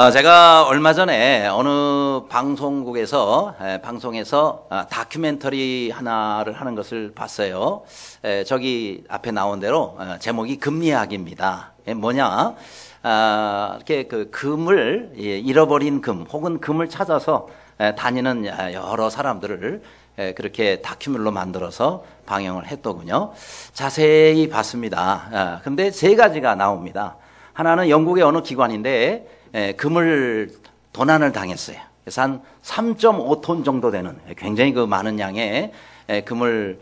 제가 얼마 전에 어느 방송국에서 방송에서 다큐멘터리 하나를 하는 것을 봤어요. 저기 앞에 나온 대로 제목이 금리학입니다. 뭐냐? 이렇게 그 금을 잃어버린 금 혹은 금을 찾아서 다니는 여러 사람들을 그렇게 다큐멘터리로 만들어서 방영을 했더군요. 자세히 봤습니다. 근데 세 가지가 나옵니다. 하나는 영국의 어느 기관인데 금을 도난을 당했어요. 그래서 한 3.5톤 정도 되는 굉장히 그 많은 양의 금을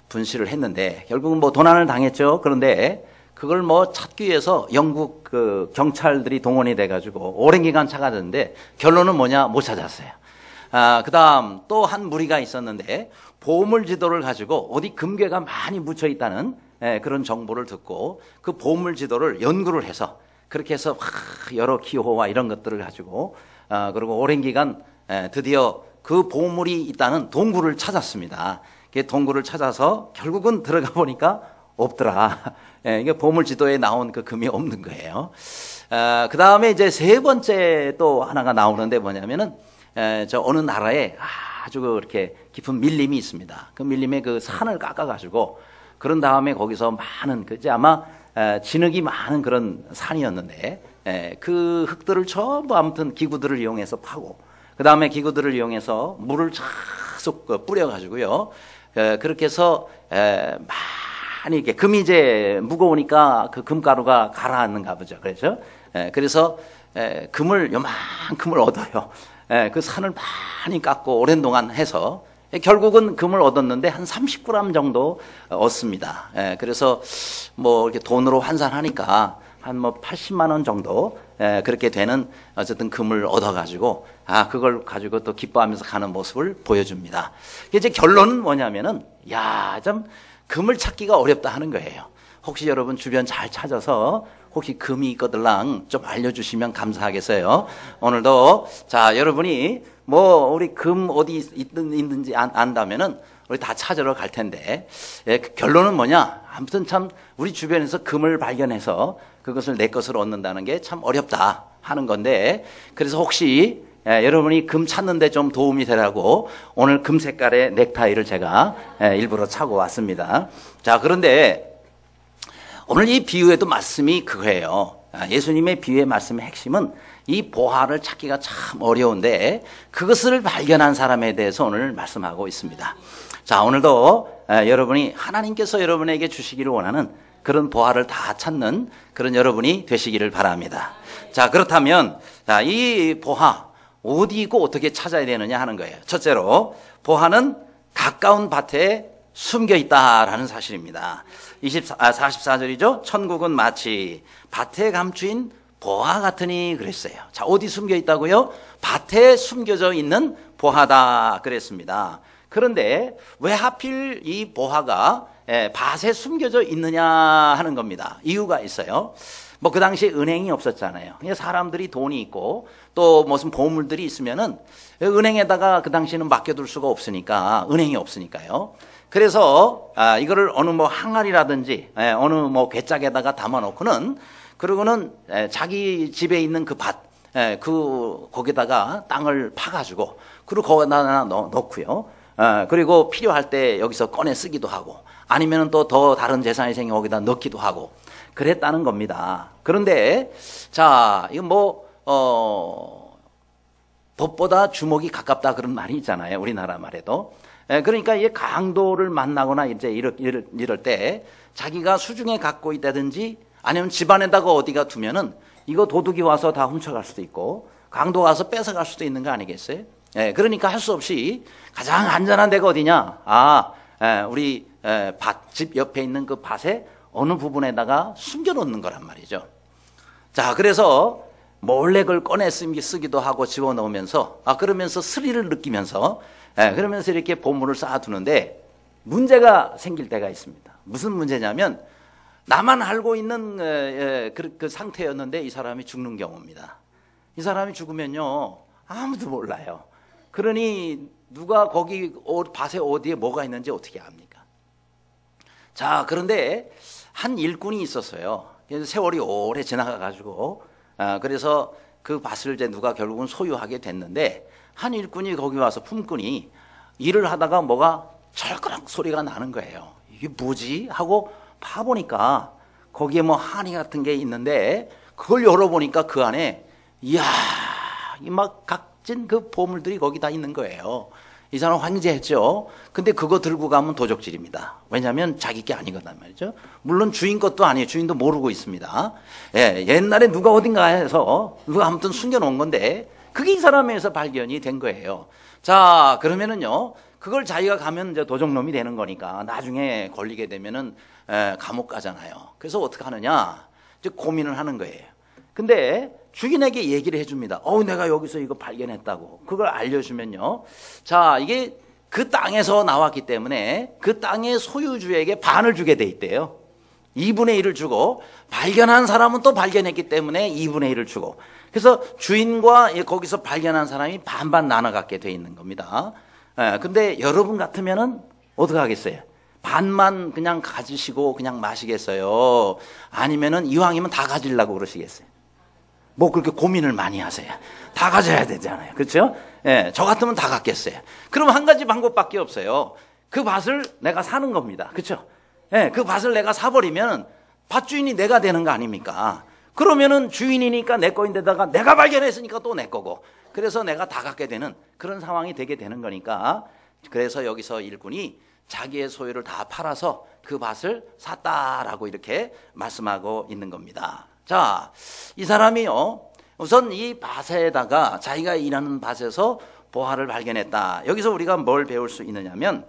분실을 했는데 결국은 뭐 도난을 당했죠. 그런데 그걸 뭐 찾기 위해서 영국 그 경찰들이 동원이 돼가지고 오랜 기간 찾았는데 결론은 뭐냐? 못 찾았어요. 그다음 또 한 무리가 있었는데 보물 지도를 가지고 어디 금괴가 많이 묻혀 있다는 그런 정보를 듣고 그 보물 지도를 연구를 해서 그렇게 해서 여러 기호와 이런 것들을 가지고 그리고 오랜 기간 드디어 그 보물이 있다는 동굴을 찾았습니다. 그 동굴을 찾아서 결국은 들어가 보니까 없더라. 이게 보물 지도에 나온 그 금이 없는 거예요. 그 다음에 이제 세 번째 또 하나가 나오는데 뭐냐면은 저 어느 나라에 아주 이렇게 깊은 밀림이 있습니다. 그 밀림에 그 산을 깎아가지고 그런 다음에 거기서 많은 그지 아마 진흙이 많은 그런 산이었는데 그 흙들을 전부 아무튼 기구들을 이용해서 파고 그 다음에 기구들을 이용해서 물을 계속 뿌려가지고요 그렇게 해서 많이 이렇게 금이 이제 무거우니까 그 금가루가 가라앉는가 보죠. 그렇죠? 그래서 금을 요만큼을 얻어요. 그 산을 많이 깎고 오랜 동안 해서 결국은 금을 얻었는데 한 30g 정도 얻습니다. 그래서 뭐 이렇게 돈으로 환산하니까 한 뭐 80만 원 정도 그렇게 되는 어쨌든 금을 얻어가지고 그걸 가지고 또 기뻐하면서 가는 모습을 보여줍니다. 이제 결론은 뭐냐면은 참 금을 찾기가 어렵다 하는 거예요. 혹시 여러분 주변 잘 찾아서 혹시 금이 있거들랑 좀 알려주시면 감사하겠어요. 오늘도 자 여러분이 뭐 우리 금 어디 있는지 안다면은 우리 다 찾으러 갈 텐데 그 결론은 뭐냐? 아무튼 참 우리 주변에서 금을 발견해서 그것을 내 것으로 얻는다는 게 참 어렵다 하는 건데 그래서 혹시 여러분이 금 찾는데 좀 도움이 되라고 오늘 금 색깔의 넥타이를 제가 일부러 차고 왔습니다. 자 그런데 오늘 이 비유에도 말씀이 그거예요. 예수님의 비유의 말씀의 핵심은 이 보화를 찾기가 참 어려운데 그것을 발견한 사람에 대해서 오늘 말씀하고 있습니다. 자, 오늘도 여러분이 하나님께서 여러분에게 주시기를 원하는 그런 보화를 다 찾는 그런 여러분이 되시기를 바랍니다. 자, 그렇다면 이 보화 어디 있고 어떻게 찾아야 되느냐 하는 거예요. 첫째로 보화는 가까운 밭에 숨겨 있다라는 사실입니다. 44절이죠. 천국은 마치 밭에 감추인 보화 같으니 그랬어요. 자, 어디 숨겨 있다고요? 밭에 숨겨져 있는 보화다 그랬습니다. 그런데 왜 하필 이 보화가 밭에 숨겨져 있느냐 하는 겁니다. 이유가 있어요. 뭐 그 당시에 은행이 없었잖아요. 사람들이 돈이 있고 또 무슨 보물들이 있으면은 은행에다가 그 당시에는 맡겨둘 수가 없으니까 은행이 없으니까요. 그래서 이거를 어느 뭐 항아리라든지 어느 뭐 괴짝에다가 담아놓고는 그러고는 자기 집에 있는 그 밭 거기다가 땅을 파가지고 그리고 거기다 넣고요. 그리고 필요할 때 여기서 꺼내 쓰기도 하고 아니면은 또 더 다른 재산이 생겨 거기다 넣기도 하고 그랬다는 겁니다. 그런데 자 이거 뭐 돛보다 주먹이 가깝다 그런 말이 있잖아요. 우리나라 말에도. 그러니까 이 강도를 만나거나 이제 이럴 때 자기가 수중에 갖고 있다든지 아니면 집안에다가 어디가 두면은 이거 도둑이 와서 다 훔쳐갈 수도 있고 강도 가서 뺏어갈 수도 있는 거 아니겠어요? 그러니까 할 수 없이 가장 안전한 데가 어디냐? 우리 집 옆에 있는 그 밭에 어느 부분에다가 숨겨놓는 거란 말이죠. 자, 그래서 몰래 그걸 꺼내 쓰기도 하고 집어넣으면서 그러면서 스릴을 느끼면서 그러면서 이렇게 보물을 쌓아두는데 문제가 생길 때가 있습니다. 무슨 문제냐면 나만 알고 있는 그 상태였는데 이 사람이 죽는 경우입니다. 이 사람이 죽으면요 아무도 몰라요. 그러니 누가 거기 밭에 어디에 뭐가 있는지 어떻게 압니까? 자, 그런데 한 일꾼이 있었어요. 세월이 오래 지나가가지고 그래서 그 밭을 이제 누가 결국은 소유하게 됐는데, 한 일꾼이 거기 와서 품꾼이 일을 하다가 뭐가 철그락 소리가 나는 거예요. 이게 뭐지? 하고 파보니까 거기에 뭐 한이 같은 게 있는데, 그걸 열어보니까 그 안에 이야, 이 막 각진 그 보물들이 거기 다 있는 거예요. 이 사람 황제했죠. 근데 그거 들고 가면 도적질입니다. 왜냐하면 자기 게 아니거든 말이죠. 물론 주인 것도 아니에요. 주인도 모르고 있습니다. 예, 옛날에 누가 어딘가에서 누가 아무튼 숨겨놓은 건데 그게 이 사람에서 발견이 된 거예요. 자, 그러면은요, 그걸 자기가 가면 이제 도적놈이 되는 거니까 나중에 걸리게 되면은 감옥 가잖아요. 그래서 어떻게 하느냐, 이제 고민을 하는 거예요. 근데 주인에게 얘기를 해줍니다. 내가 여기서 이거 발견했다고. 그걸 알려주면요, 자, 이게 그 땅에서 나왔기 때문에 그 땅의 소유주에게 반을 주게 돼 있대요. 2분의 1을 주고, 발견한 사람은 또 발견했기 때문에 2분의 1을 주고, 그래서 주인과 거기서 발견한 사람이 반반 나눠 갖게 돼 있는 겁니다. 근데 여러분 같으면은 어떻게 하겠어요? 반만 그냥 가지시고 그냥 마시겠어요? 아니면은 이왕이면 다 가지려고 그러시겠어요? 뭐 그렇게 고민을 많이 하세요? 다 가져야 되잖아요. 그렇죠? 예, 저 같으면 다 갖겠어요. 그럼 한 가지 방법밖에 없어요. 그 밭을 내가 사는 겁니다. 그렇죠? 예, 그 밭을 내가 사버리면 밭주인이 내가 되는 거 아닙니까? 그러면은 주인이니까 내 거인데다가 내가 발견했으니까 또 내 거고, 그래서 내가 다 갖게 되는 그런 상황이 되게 되는 거니까, 그래서 여기서 일꾼이 자기의 소유를 다 팔아서 그 밭을 샀다라고 이렇게 말씀하고 있는 겁니다. 자, 이 사람이요, 우선 이 밭에다가 자기가 일하는 밭에서 보화를 발견했다. 여기서 우리가 뭘 배울 수 있느냐면,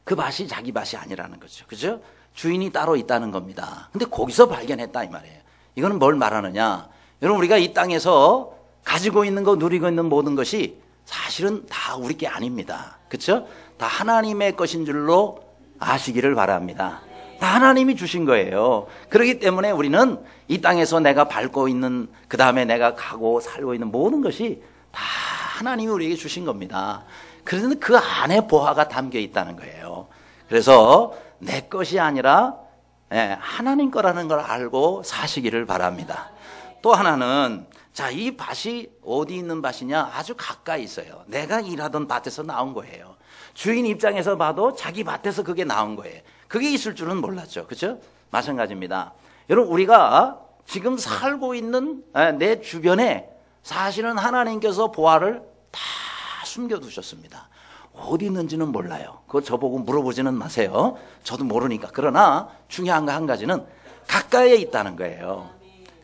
그 밭이 자기 밭이 아니라는 거죠. 그죠? 주인이 따로 있다는 겁니다. 근데 거기서 발견했다 이 말이에요. 이거는 뭘 말하느냐? 여러분, 우리가 이 땅에서 가지고 있는 거, 누리고 있는 모든 것이 사실은 다 우리 게 아닙니다. 그렇죠? 다 하나님의 것인 줄로 아시기를 바랍니다. 다 하나님이 주신 거예요. 그렇기 때문에 우리는 이 땅에서 내가 밟고 있는, 그 다음에 내가 가고 살고 있는 모든 것이 다 하나님이 우리에게 주신 겁니다. 그래서 그 안에 보화가 담겨 있다는 거예요. 그래서 내 것이 아니라 하나님 거라는 걸 알고 사시기를 바랍니다. 또 하나는, 자, 이 밭이 어디 있는 밭이냐? 아주 가까이 있어요. 내가 일하던 밭에서 나온 거예요. 주인 입장에서 봐도 자기 밭에서 그게 나온 거예요. 그게 있을 줄은 몰랐죠. 그렇죠? 마찬가지입니다. 여러분, 우리가 지금 살고 있는 내 주변에 사실은 하나님께서 보화를 다 숨겨두셨습니다. 어디 있는지는 몰라요. 그거 저보고 물어보지는 마세요. 저도 모르니까. 그러나 중요한 거 한 가지는 가까이에 있다는 거예요.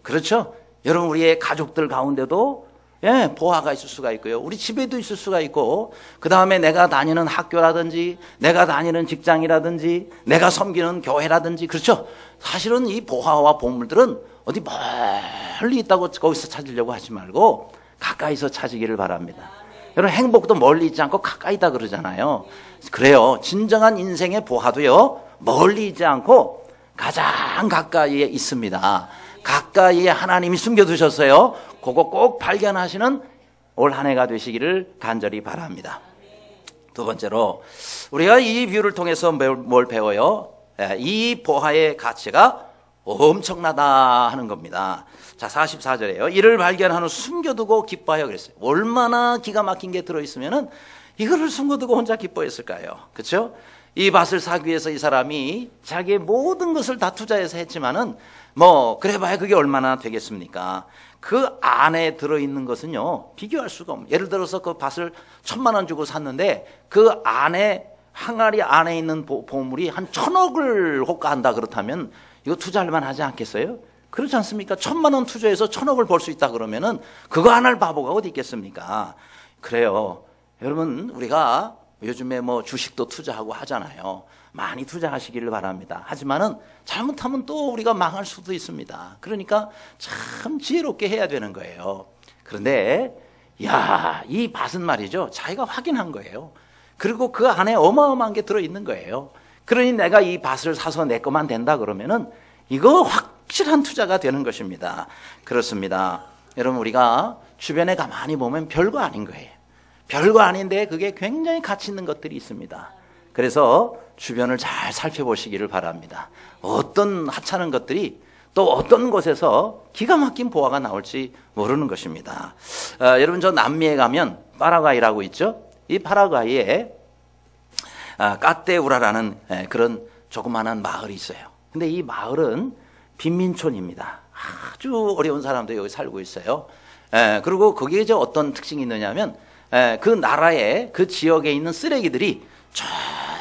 그렇죠? 여러분, 우리의 가족들 가운데도 보화가 있을 수가 있고요. 우리 집에도 있을 수가 있고, 그 다음에 내가 다니는 학교라든지, 내가 다니는 직장이라든지, 내가 섬기는 교회라든지, 그렇죠? 사실은 이 보화와 보물들은 어디 멀리 있다고 거기서 찾으려고 하지 말고 가까이서 찾으기를 바랍니다. 여러분, 행복도 멀리 있지 않고 가까이다 그러잖아요. 그래요. 진정한 인생의 보화도요, 멀리 있지 않고 가장 가까이에 있습니다. 가까이에 하나님이 숨겨두셨어요. 그거 꼭 발견하시는 올 한 해가 되시기를 간절히 바랍니다. 두 번째로, 우리가 이 비유를 통해서 뭘 배워요? 이 보화의 가치가 엄청나다 하는 겁니다. 자, 44절에요. 이를 발견한 후 숨겨두고 기뻐하여 그랬어요. 얼마나 기가 막힌 게 들어있으면은 이거를 숨겨두고 혼자 기뻐했을까요? 그렇죠? 이 밭을 사기 위해서 이 사람이 자기의 모든 것을 다 투자해서 했지만은 뭐 그래봐야 그게 얼마나 되겠습니까? 그 안에 들어있는 것은요, 비교할 수가 없어요. 예를 들어서 그 밭을 1,000만 원 주고 샀는데 그 안에, 항아리 안에 있는 보물이 한 1,000억을 호가한다 그렇다면 이거 투자할 만하지 않겠어요? 그렇지 않습니까? 1,000만 원 투자해서 1,000억을 벌 수 있다 그러면은 그거 안 할 바보가 어디 있겠습니까? 그래요. 여러분, 우리가 요즘에 뭐 주식도 투자하고 하잖아요. 많이 투자하시기를 바랍니다. 하지만은 잘못하면 또 우리가 망할 수도 있습니다. 그러니까 참 지혜롭게 해야 되는 거예요. 그런데 이 밭은 말이죠, 자기가 확인한 거예요. 그리고 그 안에 어마어마한 게 들어있는 거예요. 그러니 내가 이 밭을 사서 내 것만 된다 그러면은 이거 확실한 투자가 되는 것입니다. 그렇습니다. 여러분, 우리가 주변에 가만히 보면 별거 아닌 거예요. 별거 아닌데 그게 굉장히 가치 있는 것들이 있습니다. 그래서 주변을 잘 살펴보시기를 바랍니다. 어떤 하찮은 것들이 또 어떤 곳에서 기가 막힌 보화가 나올지 모르는 것입니다. 여러분, 저 남미에 가면 파라과이라고 있죠. 이 파라과이에 까떼우라라는 그런 조그마한 마을이 있어요. 근데 이 마을은 빈민촌입니다. 아주 어려운 사람들이 여기 살고 있어요. 그리고 거기에 이제 어떤 특징이 있느냐면 그 나라에 그 지역에 있는 쓰레기들이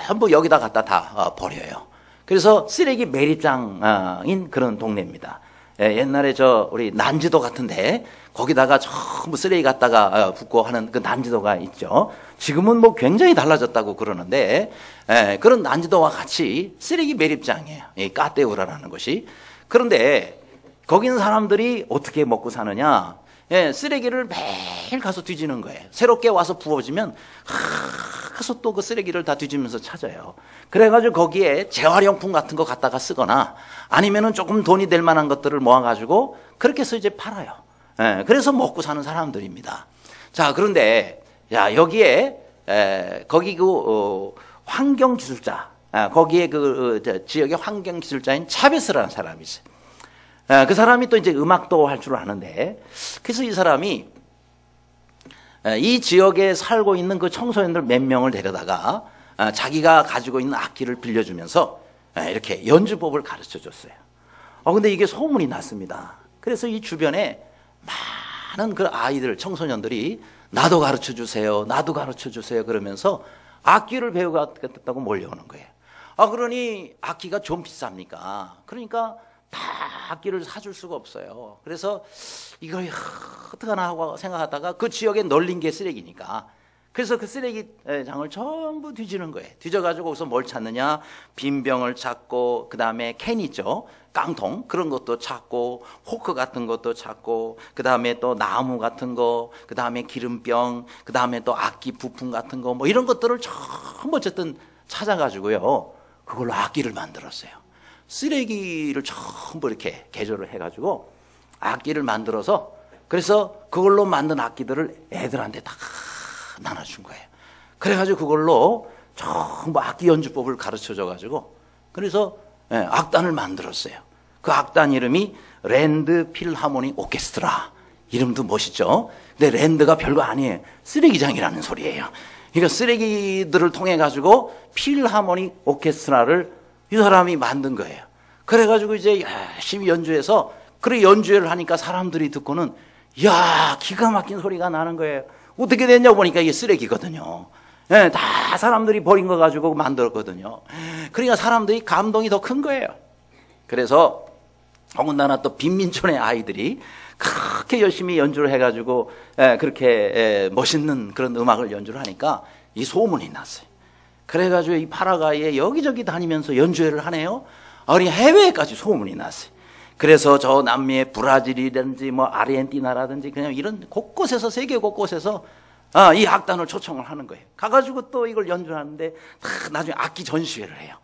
전부 여기다 갖다 다 버려요. 그래서 쓰레기 매립장인 그런 동네입니다. 옛날에 우리 난지도 같은데 거기다가 전부 쓰레기 갖다가 붓고 하는 그 난지도가 있죠. 지금은 뭐 굉장히 달라졌다고 그러는데 그런 난지도와 같이 쓰레기 매립장이에요. 이 까떼우라라는 것이. 그런데 거기 있는 사람들이 어떻게 먹고 사느냐? 쓰레기를 매일 가서 뒤지는 거예요. 새롭게 와서 부어지면 가서 또 그 쓰레기를 다 뒤지면서 찾아요. 그래가지고 거기에 재활용품 같은 거 갖다가 쓰거나 아니면은 조금 돈이 될 만한 것들을 모아가지고 그렇게 해서 이제 팔아요. 그래서 먹고 사는 사람들입니다. 자, 그런데 여기에 거기 환경기술자, 거기에 지역의 환경기술자인 차베스라는 사람이 있어요. 그 사람이 또 이제 음악도 할 줄 아는데, 그래서 이 사람이 이 지역에 살고 있는 그 청소년들 몇 명을 데려다가 자기가 가지고 있는 악기를 빌려주면서 이렇게 연주법을 가르쳐 줬어요. 근데 이게 소문이 났습니다. 그래서 이 주변에 많은 그 아이들, 청소년들이 나도 가르쳐 주세요, 나도 가르쳐 주세요 그러면서 악기를 배우겠다고 몰려오는 거예요. 그러니 악기가 좀 비쌉니까? 그러니까 다 악기를 사줄 수가 없어요. 그래서 이걸 어떡하나 하고 생각하다가 그 지역에 널린 게 쓰레기니까, 그래서 그 쓰레기장을 전부 뒤지는 거예요. 뒤져가지고 거기서 뭘 찾느냐? 빈 병을 찾고, 그 다음에 캔 있죠? 깡통, 그런 것도 찾고, 호크 같은 것도 찾고, 그 다음에 또 나무 같은 거, 그 다음에 기름병, 그 다음에 또 악기 부품 같은 거, 뭐 이런 것들을 전부 어쨌든 찾아가지고요, 그걸로 악기를 만들었어요. 쓰레기를 전부 이렇게 개조를 해가지고 악기를 만들어서, 그래서 그걸로 만든 악기들을 애들한테 다 나눠준 거예요. 그래가지고 그걸로 전부 악기 연주법을 가르쳐줘가지고, 그래서 악단을 만들었어요. 그 악단 이름이 랜드 필하모닉 오케스트라. 이름도 멋있죠. 근데 랜드가 별거 아니에요. 쓰레기장이라는 소리예요. 그러니까 쓰레기들을 통해 가지고 필하모닉 오케스트라를 이 사람이 만든 거예요. 그래가지고 이제 열심히 연주해서, 그래 연주를 하니까 사람들이 듣고는 야, 기가 막힌 소리가 나는 거예요. 어떻게 됐냐 보니까 이게 쓰레기거든요. 다 사람들이 버린 거 가지고 만들었거든요. 그러니까 사람들이 감동이 더 큰 거예요. 그래서 더군다나 또 빈민촌의 아이들이 그렇게 열심히 연주를 해가지고 그렇게 멋있는 그런 음악을 연주를 하니까 이 소문이 났어요. 그래가지고 이 파라과이에 여기저기 다니면서 연주회를 하네요. 우리 해외에까지 소문이 났어요. 그래서 저 남미의 브라질이라든지 뭐 아르헨티나라든지 그냥 이런 곳곳에서, 세계 곳곳에서 이 악단을 초청을 하는 거예요. 가가지고 또 이걸 연주하는데 나중에 악기 전시회를 해요.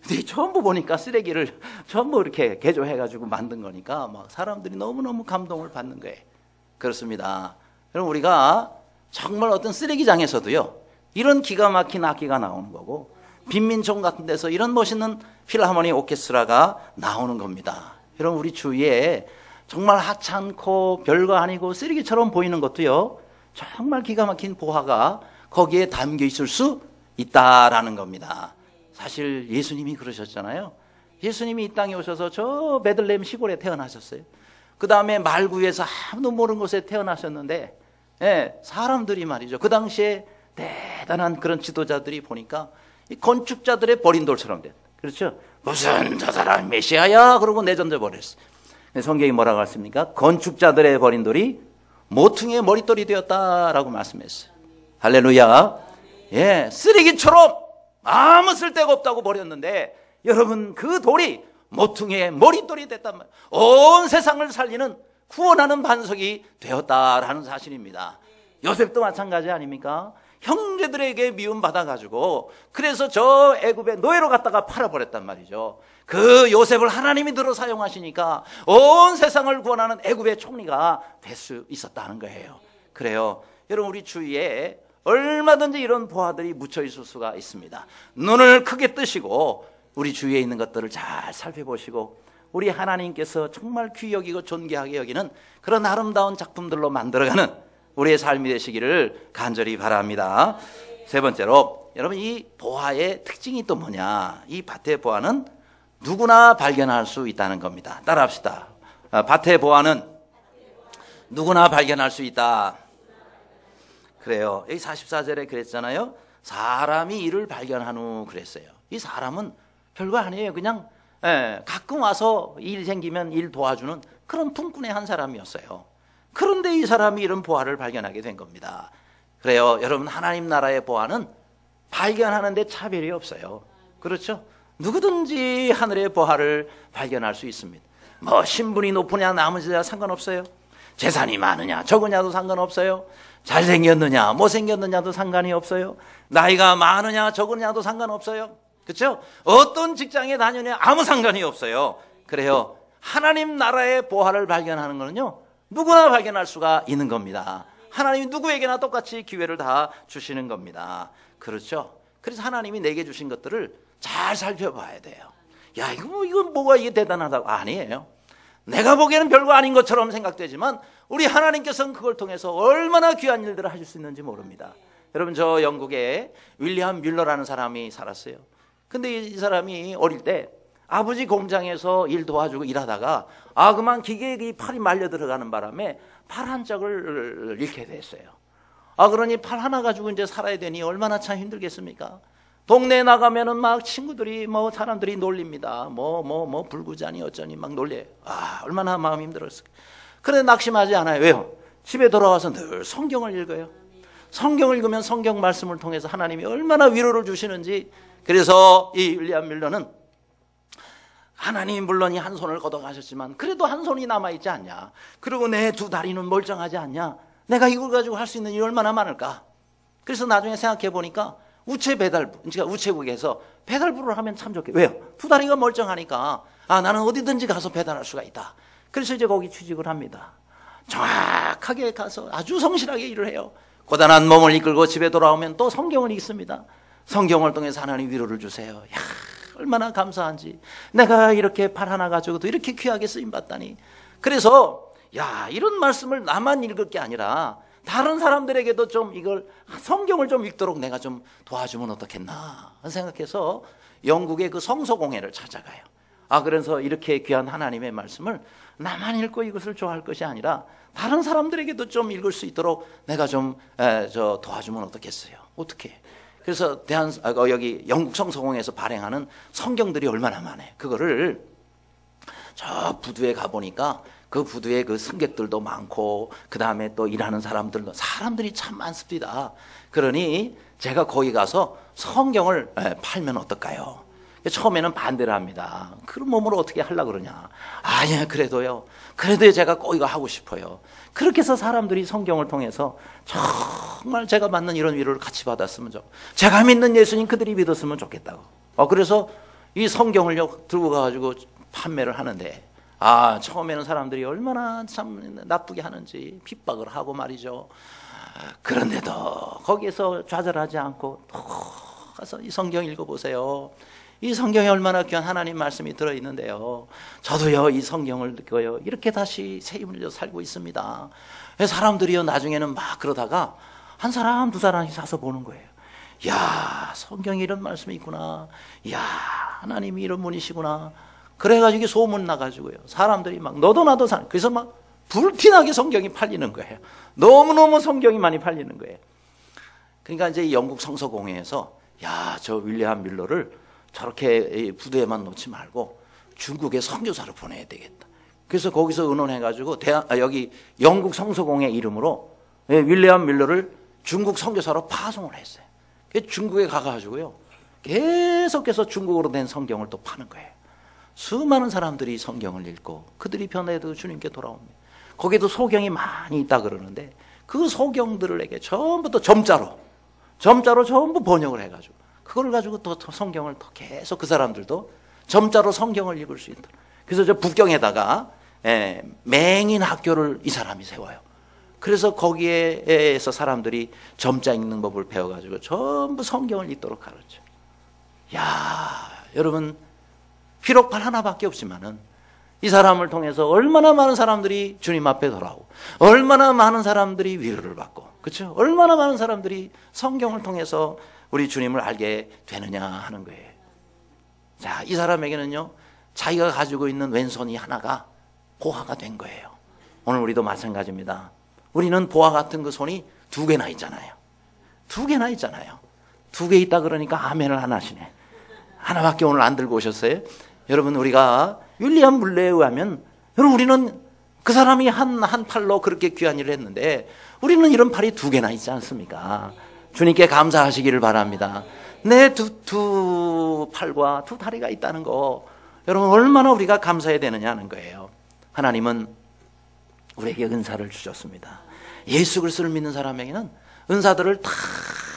근데 전부 보니까 쓰레기를 전부 이렇게 개조해가지고 만든 거니까 막 사람들이 너무너무 감동을 받는 거예요. 그렇습니다. 여러분, 우리가 정말 어떤 쓰레기장에서도요, 이런 기가 막힌 악기가 나오는 거고, 빈민촌 같은 데서 이런 멋있는 필하모닉 오케스트라가 나오는 겁니다. 여러분, 우리 주위에 정말 하찮고 별거 아니고 쓰레기처럼 보이는 것도요, 정말 기가 막힌 보화가 거기에 담겨 있을 수 있다라는 겁니다. 사실 예수님이 그러셨잖아요. 예수님이 이 땅에 오셔서 저 베들레헴 시골에 태어나셨어요. 그 다음에 말구에서 아무도 모르는 곳에 태어나셨는데, 사람들이 말이죠, 그 당시에 대단한 그런 지도자들이 보니까 이 건축자들의 버린 돌처럼 됐다. 그렇죠? 무슨 저 사람이 메시아야? 그러고 내던져 버렸어. 성경이 뭐라고 했습니까? 건축자들의 버린 돌이 모퉁이의 머릿돌이 되었다라고 말씀했어요. 할렐루야. 쓰레기처럼 아무 쓸데가 없다고 버렸는데, 여러분, 그 돌이 모퉁이의 머릿돌이 됐단 말이에요. 온 세상을 살리는 구원하는 반석이 되었다라는 사실입니다. 요셉도 마찬가지 아닙니까? 형제들에게 미움받아가지고 그래서 저 애굽의 노예로 갖다가 팔아버렸단 말이죠. 그 요셉을 하나님이 들어 사용하시니까 온 세상을 구원하는 애굽의 총리가 될 수 있었다는 거예요. 그래요. 여러분, 우리 주위에 얼마든지 이런 보화들이 묻혀 있을 수가 있습니다. 눈을 크게 뜨시고 우리 주위에 있는 것들을 잘 살펴보시고 우리 하나님께서 정말 귀히 여기고 존귀하게 여기는 그런 아름다운 작품들로 만들어가는 우리의 삶이 되시기를 간절히 바랍니다. 세 번째로, 여러분, 이 보화의 특징이 또 뭐냐? 이 밭의 보화는 누구나 발견할 수 있다는 겁니다. 따라합시다. 밭의 보화는 누구나 발견할 수 있다. 그래요. 여기 44절에 그랬잖아요. 사람이 이를 발견한 후 그랬어요. 이 사람은 별거 아니에요. 그냥 가끔 와서 일 생기면 일 도와주는 그런 품꾼의 한 사람이었어요. 그런데 이 사람이 이런 보화를 발견하게 된 겁니다. 그래요. 여러분, 하나님 나라의 보화는 발견하는데 차별이 없어요. 그렇죠? 누구든지 하늘의 보화를 발견할 수 있습니다. 뭐 신분이 높으냐 나머지냐 상관없어요. 재산이 많으냐 적으냐도 상관없어요. 잘생겼느냐 못생겼느냐도 상관이 없어요. 나이가 많으냐 적으냐도 상관없어요. 그렇죠? 어떤 직장에 다니냐 아무 상관이 없어요. 그래요. 하나님 나라의 보화를 발견하는 거는요, 누구나 발견할 수가 있는 겁니다. 하나님이 누구에게나 똑같이 기회를 다 주시는 겁니다. 그렇죠? 그래서 하나님이 내게 주신 것들을 잘 살펴봐야 돼요. 야, 이건 뭐가 이게 대단하다고. 아니에요. 내가 보기에는 별거 아닌 것처럼 생각되지만 우리 하나님께서는 그걸 통해서 얼마나 귀한 일들을 하실 수 있는지 모릅니다. 여러분, 저 영국에 윌리엄 뮬러라는 사람이 살았어요. 근데 이 사람이 어릴 때 아버지 공장에서 일 도와주고 일하다가 그만 기계에 팔이 말려 들어가는 바람에 팔 한짝을 잃게 됐어요. 그러니 팔 하나 가지고 이제 살아야 되니 얼마나 참 힘들겠습니까? 동네에 나가면은 막 친구들이 사람들이 놀립니다. 불구자니 어쩌니 막 놀려요. 얼마나 마음이 힘들었을까. 그런데 낙심하지 않아요. 왜요? 집에 돌아와서 늘 성경을 읽어요. 성경을 읽으면 성경 말씀을 통해서 하나님이 얼마나 위로를 주시는지. 그래서 이 윌리엄 밀러는 하나님이 물론 이 한 손을 걷어가셨지만 그래도 한 손이 남아있지 않냐. 그리고 내 두 다리는 멀쩡하지 않냐. 내가 이걸 가지고 할 수 있는 일이 얼마나 많을까. 그래서 나중에 생각해 보니까 우체국에서 배달부를 하면 참 좋겠. 왜요? 두 다리가 멀쩡하니까 나는 어디든지 가서 배달할 수가 있다. 그래서 이제 거기 취직을 합니다. 정확하게 가서 아주 성실하게 일을 해요. 고단한 몸을 이끌고 집에 돌아오면 또 성경을 읽습니다. 성경을 통해서 하나님 위로를 주세요. 야, 얼마나 감사한지. 내가 이렇게 팔 하나 가지고도 이렇게 귀하게 쓰임받다니. 그래서 이런 말씀을 나만 읽을 게 아니라 다른 사람들에게도 좀 이걸 성경을 좀 읽도록 내가 좀 도와주면 어떻겠나 생각해서 영국의 그 성서공회를 찾아가요. 그래서 이렇게 귀한 하나님의 말씀을 나만 읽고 이것을 좋아할 것이 아니라 다른 사람들에게도 좀 읽을 수 있도록 내가 좀 도와주면 어떻겠어요? 어떻게? 그래서 여기 영국 성서공회에서 발행하는 성경들이 얼마나 많아요. 그거를 저 부두에 가보니까 그 부두에 그 승객들도 많고 그 다음에 또 일하는 사람들이 참 많습니다. 그러니 제가 거기 가서 성경을 팔면 어떨까요? 처음에는 반대를 합니다. 그런 몸으로 어떻게 하려고 그러냐. 아니야, 그래도 제가 꼭 이거 하고 싶어요. 그렇게 해서 사람들이 성경을 통해서 정말 제가 받는 이런 위로를 같이 받았으면 좋겠고, 제가 믿는 예수님 그들이 믿었으면 좋겠다고. 그래서 이 성경을 들고 가가지고 판매를 하는데 처음에는 사람들이 얼마나 참 나쁘게 하는지 핍박을 하고 말이죠. 그런데도 거기에서 좌절하지 않고 또 가서 이 성경 읽어보세요. 이 성경에 얼마나 귀한 하나님 말씀이 들어있는데요. 저도요 이 성경을 읽어요. 이렇게 다시 새 힘을 내서 살고 있습니다. 사람들이요 나중에는 막 그러다가 한 사람 두 사람씩 사서 보는 거예요. 야, 성경에 이런 말씀이 있구나. 야, 하나님이 이런 분이시구나. 그래가지고 소문 나가지고요. 사람들이 막 너도 나도 그래서 막 불티나게 성경이 팔리는 거예요. 너무너무 성경이 많이 팔리는 거예요. 그러니까 이제 영국 성서공회에서 저 윌리엄 밀러를 저렇게 부두에만 놓지 말고 중국에 선교사로 보내야 되겠다. 그래서 거기서 의논해가지고 여기 영국 성서공회 이름으로 윌리엄 밀러를 중국 선교사로 파송을 했어요. 중국에 가가지고요 계속해서 중국어로 된 성경을 또 파는 거예요. 수많은 사람들이 성경을 읽고 그들이 변해도 주님께 돌아옵니다. 거기도 소경이 많이 있다 그러는데 그 소경들에게 전부 또 점자로 전부 번역을 해가지고 그걸 가지고 또 성경을 또 계속 그 사람들도 점자로 성경을 읽을 수 있도록. 그래서 저 북경에다가 맹인 학교를 이 사람이 세워요. 그래서 거기에서 사람들이 점자 읽는 법을 배워가지고 전부 성경을 읽도록 가르쳐. 여러분, 비록 팔 하나밖에 없지만은 이 사람을 통해서 얼마나 많은 사람들이 주님 앞에 돌아오고, 얼마나 많은 사람들이 위로를 받고, 그렇죠? 얼마나 많은 사람들이 성경을 통해서 우리 주님을 알게 되느냐 하는 거예요. 자, 이 사람에게는요, 자기가 가지고 있는 왼손이 하나가 보화가 된 거예요. 오늘 우리도 마찬가지입니다. 우리는 보화 같은 그 손이 두 개나 있잖아요. 두 개나 있잖아요. 두 개 있다 그러니까 아멘을 안 하시네. 하나밖에 오늘 안 들고 오셨어요? 여러분, 우리가 윌리엄 물레에 의하면, 여러분, 우리는 그 사람이 한 팔로 그렇게 귀한 일을 했는데 우리는 이런 팔이 두 개나 있지 않습니까? 주님께 감사하시기를 바랍니다. 내 두 팔과 두 다리가 있다는 거, 여러분, 얼마나 우리가 감사해야 되느냐 하는 거예요. 하나님은 우리에게 은사를 주셨습니다. 예수 그리스도를 믿는 사람에게는 은사들을 다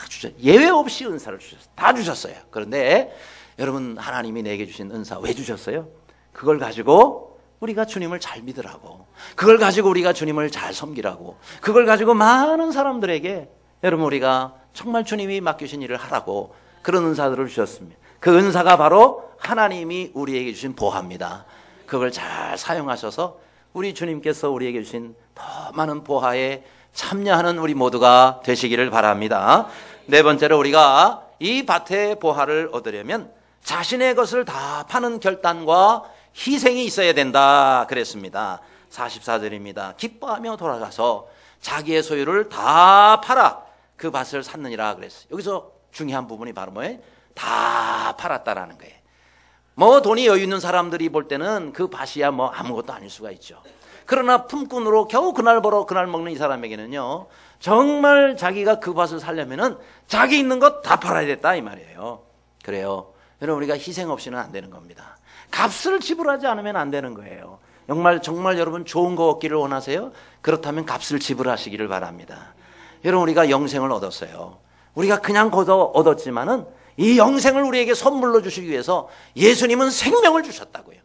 주셨어요. 예외 없이 은사를 주셨어요. 다 주셨어요. 그런데 여러분, 하나님이 내게 주신 은사 왜 주셨어요? 그걸 가지고 우리가 주님을 잘 믿으라고, 그걸 가지고 우리가 주님을 잘 섬기라고, 그걸 가지고 많은 사람들에게 여러분 우리가 정말 주님이 맡기신 일을 하라고 그런 은사들을 주셨습니다. 그 은사가 바로 하나님이 우리에게 주신 보화입니다. 그걸 잘 사용하셔서 우리 주님께서 우리에게 주신 더 많은 보화에 참여하는 우리 모두가 되시기를 바랍니다. 네 번째로, 우리가 이 밭의 보화를 얻으려면 자신의 것을 다 파는 결단과 희생이 있어야 된다 그랬습니다. 44절입니다. 기뻐하며 돌아가서 자기의 소유를 다 팔아 그 밭을 샀느니라 그랬어요. 여기서 중요한 부분이 바로 뭐예요? 다 팔았다라는 거예요. 뭐 돈이 여유 있는 사람들이 볼 때는 그 밭이야 뭐 아무것도 아닐 수가 있죠. 그러나 품꾼으로 겨우 그날 벌어 그날 먹는 이 사람에게는요, 정말 자기가 그 밭을 살려면은 자기 있는 것 다 팔아야 됐다 이 말이에요. 그래요. 여러분, 우리가 희생 없이는 안 되는 겁니다. 값을 지불하지 않으면 안 되는 거예요. 정말 여러분 좋은 거 얻기를 원하세요? 그렇다면 값을 지불하시기를 바랍니다. 여러분, 우리가 영생을 얻었어요. 우리가 그냥 얻었지만은 이 영생을 우리에게 선물로 주시기 위해서 예수님은 생명을 주셨다고요.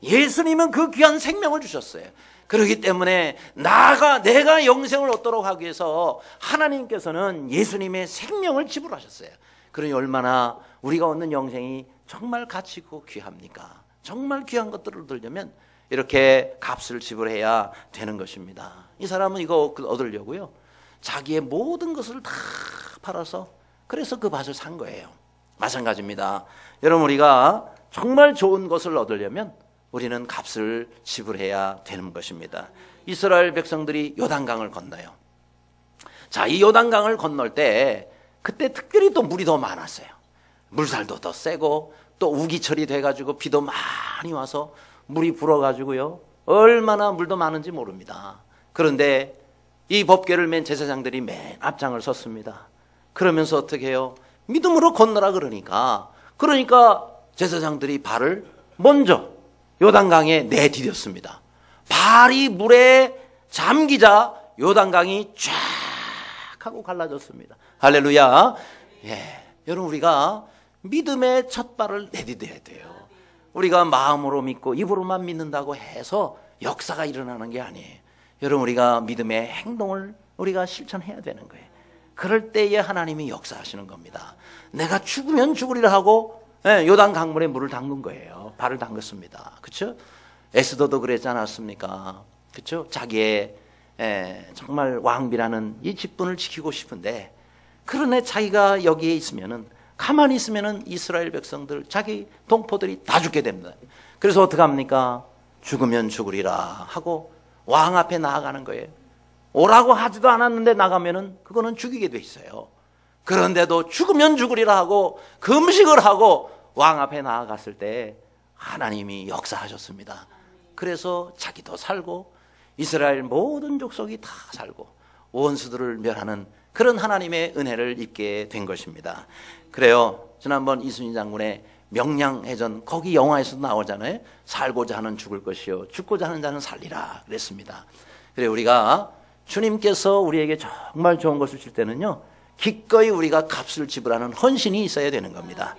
예수님은 그 귀한 생명을 주셨어요. 그렇기 때문에 내가 영생을 얻도록 하기 위해서 하나님께서는 예수님의 생명을 지불하셨어요. 그러니 얼마나 우리가 얻는 영생이 정말 가치 있고 귀합니까? 정말 귀한 것들을 얻으려면 이렇게 값을 지불해야 되는 것입니다. 이 사람은 이거 얻으려고요, 자기의 모든 것을 다 팔아서 그래서 그 밭을 산 거예요. 마찬가지입니다. 여러분, 우리가 정말 좋은 것을 얻으려면 우리는 값을 지불해야 되는 것입니다. 이스라엘 백성들이 요단강을 건너요. 자, 이 요단강을 건널 때 그때 특별히 또 물이 더 많았어요. 물살도 더 세고 또 우기철이 돼가지고 비도 많이 와서 물이 불어가지고요, 얼마나 물도 많은지 모릅니다. 그런데 이 법궤를 맨 제사장들이 맨 앞장을 섰습니다. 그러면서 어떻게 해요? 믿음으로 건너라 그러니까 제사장들이 발을 먼저 요단강에 내디뎠습니다. 발이 물에 잠기자 요단강이 쫙 하고 갈라졌습니다. 할렐루야. 예, 여러분, 우리가 믿음의 첫 발을 내디뎌야 돼요. 우리가 마음으로 믿고 입으로만 믿는다고 해서 역사가 일어나는 게 아니에요. 여러분, 우리가 믿음의 행동을 우리가 실천해야 되는 거예요. 그럴 때에 하나님이 역사하시는 겁니다. 내가 죽으면 죽으리라 하고 요단 강물에 물을 담근 거예요. 발을 담갔습니다. 그렇죠? 에스더도 그랬지 않았습니까? 그렇죠? 자기의 정말 왕비라는 이 직분을 지키고 싶은데, 그러네 자기가 여기에 있으면은, 가만히 있으면은 이스라엘 백성들, 자기 동포들이 다 죽게 됩니다. 그래서 어떻게 합니까? 죽으면 죽으리라 하고 왕 앞에 나아가는 거예요. 오라고 하지도 않았는데 나가면은 그거는 죽이게 돼 있어요. 그런데도 죽으면 죽으리라 하고 금식을 하고 왕 앞에 나아갔을 때 하나님이 역사하셨습니다. 그래서 자기도 살고 이스라엘 모든 족속이 다 살고 원수들을 멸하는 그런 하나님의 은혜를 입게 된 것입니다. 그래요, 지난번 이순신 장군의 명량해전, 거기 영화에서도 나오잖아요. 살고자 하는 죽을 것이요 죽고자 하는 자는 살리라 그랬습니다. 그래, 우리가 주님께서 우리에게 정말 좋은 것을 줄 때는요, 기꺼이 우리가 값을 지불하는 헌신이 있어야 되는 겁니다.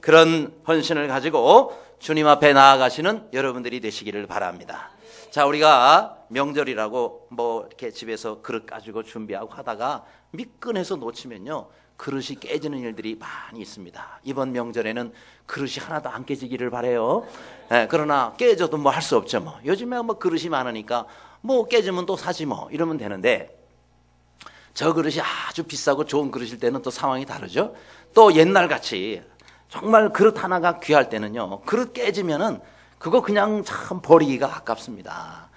그런 헌신을 가지고 주님 앞에 나아가시는 여러분들이 되시기를 바랍니다. 자, 우리가 명절이라고 뭐 이렇게 집에서 그릇 가지고 준비하고 하다가 미끈해서 놓치면요, 그릇이 깨지는 일들이 많이 있습니다. 이번 명절에는 그릇이 하나도 안 깨지기를 바라요. 그러나 깨져도 뭐 할 수 없죠. 뭐 요즘에 뭐 그릇이 많으니까 뭐 깨지면 또 사지 뭐 이러면 되는데, 저 그릇이 아주 비싸고 좋은 그릇일 때는 또 상황이 다르죠. 또 옛날같이 정말 그릇 하나가 귀할 때는요, 그릇 깨지면은 그거 그냥 참 버리기가 아깝습니다.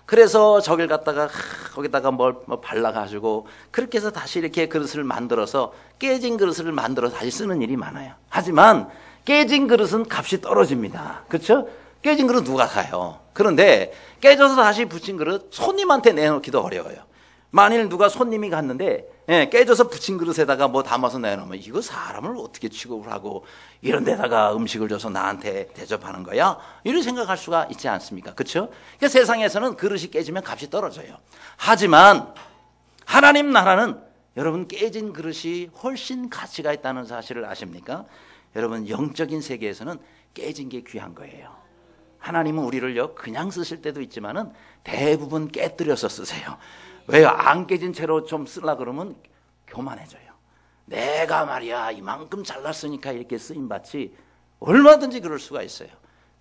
그래서 저길 갖다가 거기다가 뭘 발라가지고 그렇게 해서 다시 이렇게 그릇을 만들어서, 깨진 그릇을 만들어서 다시 쓰는 일이 많아요. 하지만 깨진 그릇은 값이 떨어집니다. 그렇죠? 깨진 그릇 누가 사요? 그런데 깨져서 다시 붙인 그릇 손님한테 내놓기도 어려워요. 만일 누가 손님이 갔는데 깨져서 붙인 그릇에다가 뭐 담아서 내놓으면 이거 사람을 어떻게 취급을 하고 이런 데다가 음식을 줘서 나한테 대접하는 거야? 이런 생각할 수가 있지 않습니까? 그렇죠? 그러니까 세상에서는 그릇이 깨지면 값이 떨어져요. 하지만 하나님 나라는 여러분 깨진 그릇이 훨씬 가치가 있다는 사실을 아십니까? 여러분 영적인 세계에서는 깨진 게 귀한 거예요. 하나님은 우리를요 그냥 쓰실 때도 있지만은 대부분 깨뜨려서 쓰세요. 왜요? 안 깨진 채로 좀 쓰려 그러면 교만해져요. 내가 말이야 이만큼 잘났으니까 이렇게 쓰임받지, 얼마든지 그럴 수가 있어요.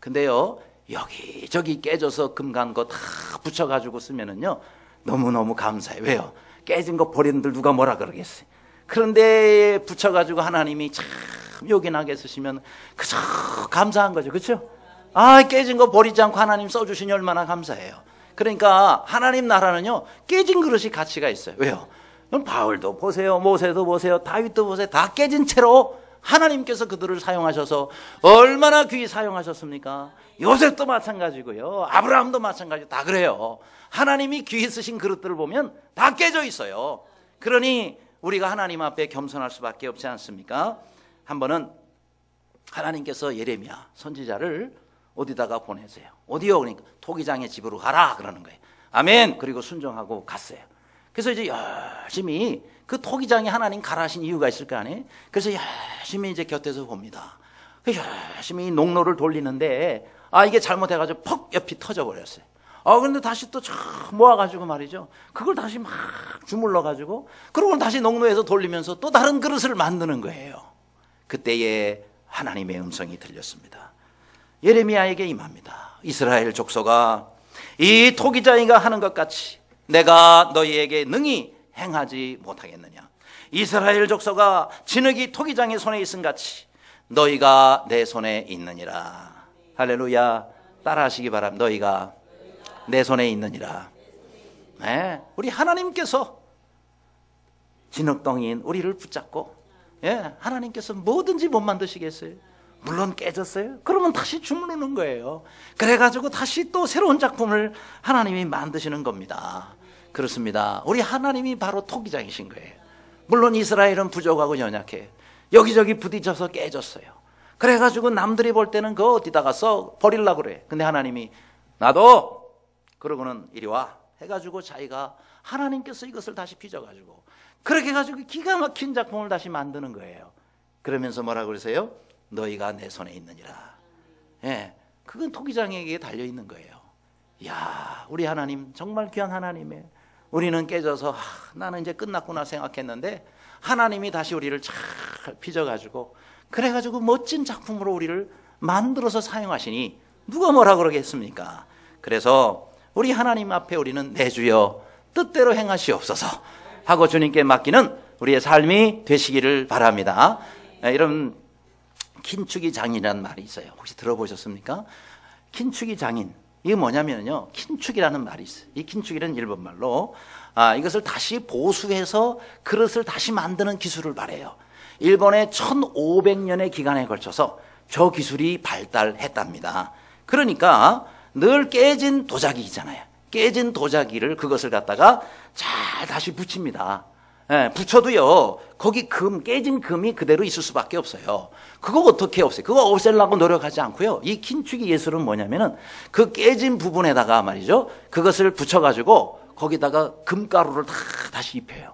근데요 여기저기 깨져서 금 간 거 다 붙여가지고 쓰면은요 너무너무 감사해요. 왜요? 깨진 거 버리는들 누가 뭐라 그러겠어요. 그런데 붙여가지고 하나님이 참 요긴하게 쓰시면 그저 감사한 거죠. 그렇죠? 깨진 거 버리지 않고 하나님 써주시니 얼마나 감사해요. 그러니까 하나님 나라는요 깨진 그릇이 가치가 있어요. 왜요? 바울도 보세요, 모세도 보세요, 다윗도 보세요. 다 깨진 채로 하나님께서 그들을 사용하셔서 얼마나 귀히 사용하셨습니까? 요셉도 마찬가지고요, 아브라함도 마찬가지고 다 그래요. 하나님이 귀히 쓰신 그릇들을 보면 다 깨져 있어요. 그러니 우리가 하나님 앞에 겸손할 수밖에 없지 않습니까? 한 번은 하나님께서 예레미야 선지자를 어디다가 보내세요. 어디요? 그러니까 토기장의 집으로 가라 그러는 거예요. 아멘. 그리고 순종하고 갔어요. 그래서 이제 열심히 그 토기장에 하나님 가라 하신 이유가 있을 거 아니에요. 그래서 열심히 이제 곁에서 봅니다. 열심히 농로를 돌리는데 이게 잘못해가지고 퍽 옆이 터져버렸어요. 그런데 다시 또 모아가지고 말이죠. 그걸 다시 막 주물러가지고 그러고 다시 농로에서 돌리면서 또 다른 그릇을 만드는 거예요. 그때에 하나님의 음성이 들렸습니다. 예레미야에게 임합니다. 이스라엘 족속아, 이 토기장이가 하는 것 같이 내가 너희에게 능히 행하지 못하겠느냐. 이스라엘 족속아, 진흙이 토기장의 손에 있음 같이 너희가 내 손에 있느니라. 할렐루야. 따라하시기 바랍니다. 너희가 내 손에 있느니라. 네, 우리 하나님께서 진흙덩이인 우리를 붙잡고 하나님께서 뭐든지 못 만드시겠어요? 물론 깨졌어요. 그러면 다시 주무르는 거예요. 그래가지고 다시 또 새로운 작품을 하나님이 만드시는 겁니다. 그렇습니다. 우리 하나님이 바로 토기장이신 거예요. 물론 이스라엘은 부족하고 연약해요. 여기저기 부딪혀서 깨졌어요. 그래가지고 남들이 볼 때는 그거 어디다가 써 버리려고 그래. 근데 하나님이 나도 그러고는 이리 와 해가지고 자기가 하나님께서 이것을 다시 빚어가지고 그렇게 해가지고 기가 막힌 작품을 다시 만드는 거예요. 그러면서 뭐라고 그러세요? 너희가 내 손에 있느니라. 그건 토기장에게 달려있는 거예요. 이야, 우리 하나님 정말 귀한 하나님이에요. 우리는 깨져서 나는 이제 끝났구나 생각했는데 하나님이 다시 우리를 잘 빚어가지고 그래가지고 멋진 작품으로 우리를 만들어서 사용하시니 누가 뭐라 그러겠습니까? 그래서 우리 하나님 앞에 우리는 내 주여 뜻대로 행하시옵소서 하고 주님께 맡기는 우리의 삶이 되시기를 바랍니다. 이런 킨축이 장인이라는 말이 있어요. 혹시 들어보셨습니까? 킨축이 장인, 이게 뭐냐면요, 킨축이라는 말이 있어요. 이 킨축이라는 일본말로 이것을 다시 보수해서 그릇을 다시 만드는 기술을 말해요. 일본의 1500년의 기간에 걸쳐서 저 기술이 발달했답니다. 그러니까 늘 깨진 도자기잖아요. 깨진 도자기를 그것을 갖다가 잘 다시 붙입니다. 붙여도요 거기 깨진 금이 그대로 있을 수밖에 없어요. 그거 어떻게 없애요? 그거 없애려고 노력하지 않고요, 이 킨축이 예술은 뭐냐면은 그 깨진 부분에다가 말이죠, 그것을 붙여가지고 거기다가 금가루를 다시 입혀요.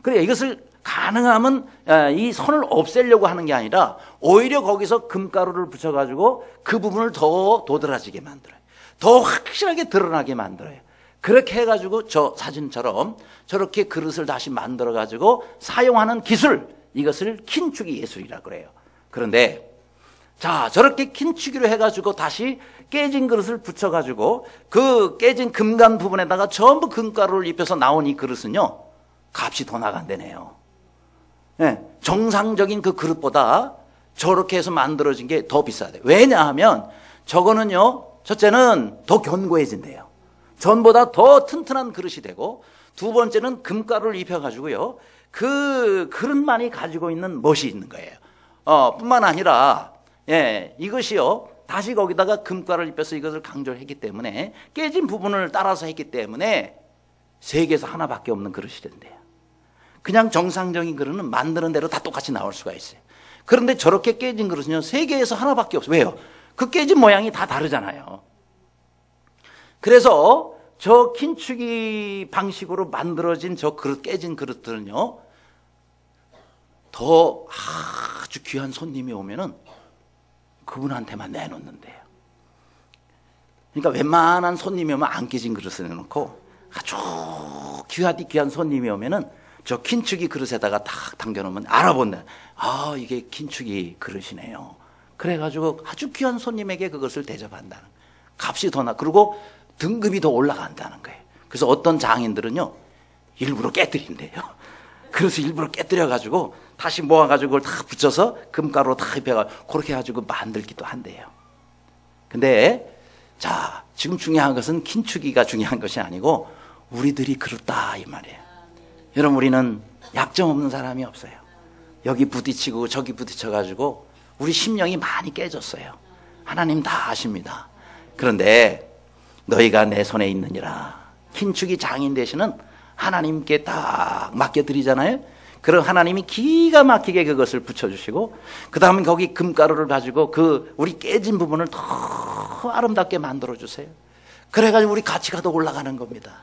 그래, 이것을 가능하면 이 선을 없애려고 하는 게 아니라 오히려 거기서 금가루를 붙여가지고 그 부분을 더 도드라지게 만들어요. 더 확실하게 드러나게 만들어요. 그렇게 해가지고 저 사진처럼 저렇게 그릇을 다시 만들어가지고 사용하는 기술, 이것을 긴축이 예술이라 그래요. 그런데 자, 저렇게 긴축이로 해가지고 다시 깨진 그릇을 붙여가지고 그 깨진 금간 부분에다가 전부 금가루를 입혀서 나온 이 그릇은요, 값이 더 나간다네요. 예, 정상적인 그 그릇보다 저렇게 해서 만들어진 게 더 비싸대요. 왜냐하면 저거는요, 첫째는 더 견고해진대요. 전보다 더 튼튼한 그릇이 되고, 두 번째는 금가루를 입혀가지고요, 그 그릇만이 가지고 있는 멋이 있는 거예요. 뿐만 아니라, 예, 이것이요, 다시 거기다가 금가루를 입혀서 이것을 강조를 했기 때문에, 깨진 부분을 따라서 했기 때문에 세계에서 하나밖에 없는 그릇이 된대요. 그냥 정상적인 그릇은 만드는 대로 다 똑같이 나올 수가 있어요. 그런데 저렇게 깨진 그릇은요, 세계에서 하나밖에 없어요. 왜요? 그 깨진 모양이 다 다르잖아요. 그래서 저 긴축이 방식으로 만들어진 저 그릇, 깨진 그릇들은요, 더 아주 귀한 손님이 오면은 그분한테만 내놓는데요. 그러니까 웬만한 손님이 오면 안 깨진 그릇을 내놓고 아주 귀한 손님이 오면은 저 긴축이 그릇에다가 탁 당겨놓으면 알아본다. 아, 이게 긴축이 그릇이네요. 그래가지고 아주 귀한 손님에게 그것을 대접한다는, 값이 더 나, 그리고 등급이 더 올라간다는 거예요. 그래서 어떤 장인들은요, 일부러 깨뜨린대요. 그래서 일부러 깨뜨려가지고 다시 모아가지고 그걸 다 붙여서 금가루로 다 입혀가지고 그렇게 해가지고 만들기도 한대요. 근데 자, 지금 중요한 것은 긴축이가 중요한 것이 아니고 우리들이 그렇다 이 말이에요. 여러분, 우리는 약점 없는 사람이 없어요. 여기 부딪히고 저기 부딪혀가지고 우리 심령이 많이 깨졌어요. 하나님 다 아십니다. 그런데 너희가 내 손에 있느니라. 긴축이 장인 되시는 하나님께 딱 맡겨드리잖아요. 그럼 하나님이 기가 막히게 그것을 붙여주시고, 그 다음에 거기 금가루를 가지고 그 우리 깨진 부분을 더 아름답게 만들어주세요. 그래가지고 우리 가치가 더 올라가는 겁니다.